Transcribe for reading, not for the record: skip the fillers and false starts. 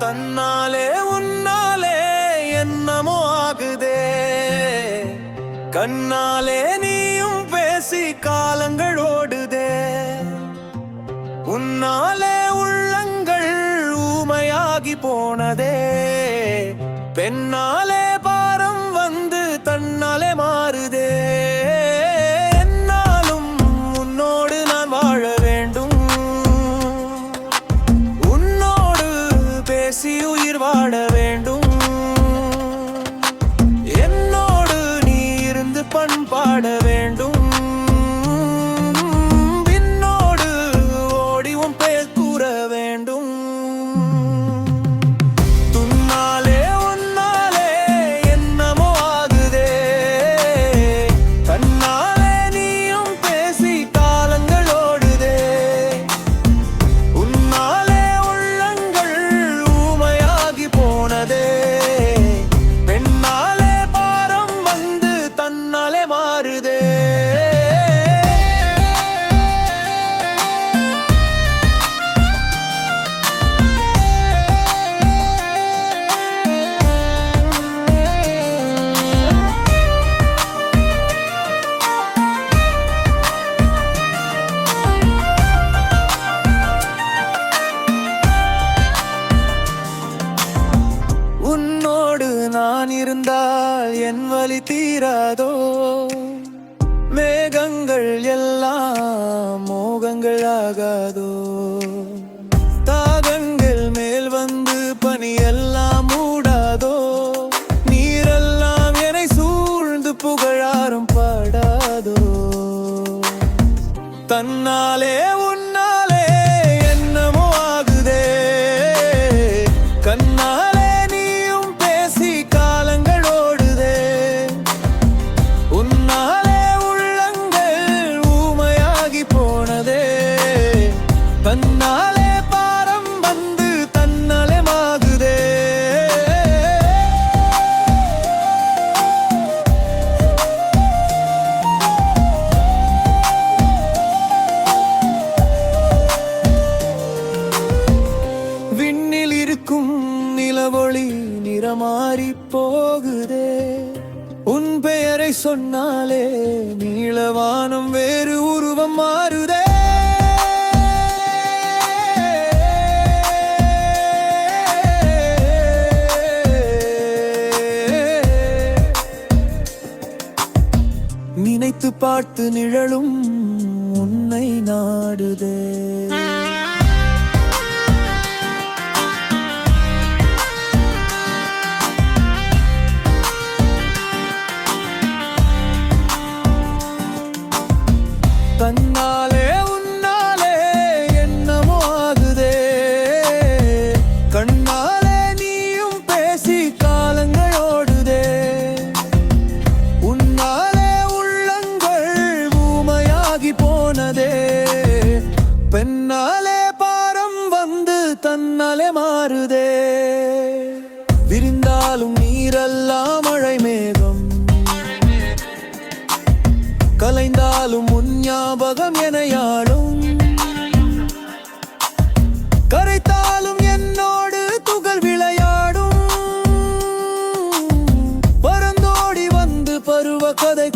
தன்னாலே உன்னாலே என்னமோ ஆகுதே, கண்ணாலே நீயும் பேசி காலங்கள் ஓடுதே. உன்னாலே உள்ளங்கள் ஊமையாகி போனதே, பெண்ணாலே பாரம் வந்து தன்னாலே மாறுதே. என்னாலும் உன்னோடு நான் வாழ வேண்டும், உன்னோடு பேசி உயிர் வாழ வேண்டும். என்னோடு நீ இருந்து பண்பாட வேண்டும், விண்ணோடு ஓடி உன் பெயர் கூற வேண்டும். துன்னாலே உன்னாலே என்னமோ ஆகுதே, தன்னாலே நீயும் பேசி காலங்கள் ஓடுதே. உன்னாலே உள்ளங்கள் ஊமையாகி போனதே, பெண்ணாலே பாரம் வந்து தன்னாலே மாறுதே. உன்னோடு நான் இருந்தால் என் வலி தீராதோ, மேகங்கள் எல்லாம் மோகங்கள் ஆகாதோ. தாகங்கள் மேல் வந்து பனி எல்லாம் மூடாதோ, நீரெல்லாம் என்னை சூழ்ந்து புகழாரம் பாடாதோ. தன்னாலே உன்னாலே என்னமோ ஆகுதே, கண்ணாலே நீயும் பேசி காலங்கள் ஓடுதே. உன்னாலே உள்ளங்கள் ஊமையாகி போனதே, தன்னாலே பாரம் வந்து தன்னாலே மாகுதே. விண்ணில் இருக்கும் நிலவொளி நிறமாறி போகுதே, உன் பெயரை சொன்னாலே நீளவானம் வேறு உருவம் மாறுதே. நினைத்து பார்த்து நிழலும் உன்னை நாடுதே. தன்னாலே உன்னாலே என்னமோ ஆகுதே, கண்ணாலே நீயும் பேசி காலங்கள் ஓடுதே. உன்னாலே உள்ளங்கள் ஊமையாகி போனதே, பெண்ணாலே பாரம் வந்து தன்னாலே மாறுதே. விரிந்தாலும் நீரெல்லாம் மழை மேகம், கலைந்தாலும் உன் ஞாபகம் எனையாளும். கரைத்தாலும் என்னோடு துகள் விளையாடும், பறந்தோடி வந்து பருவ கதை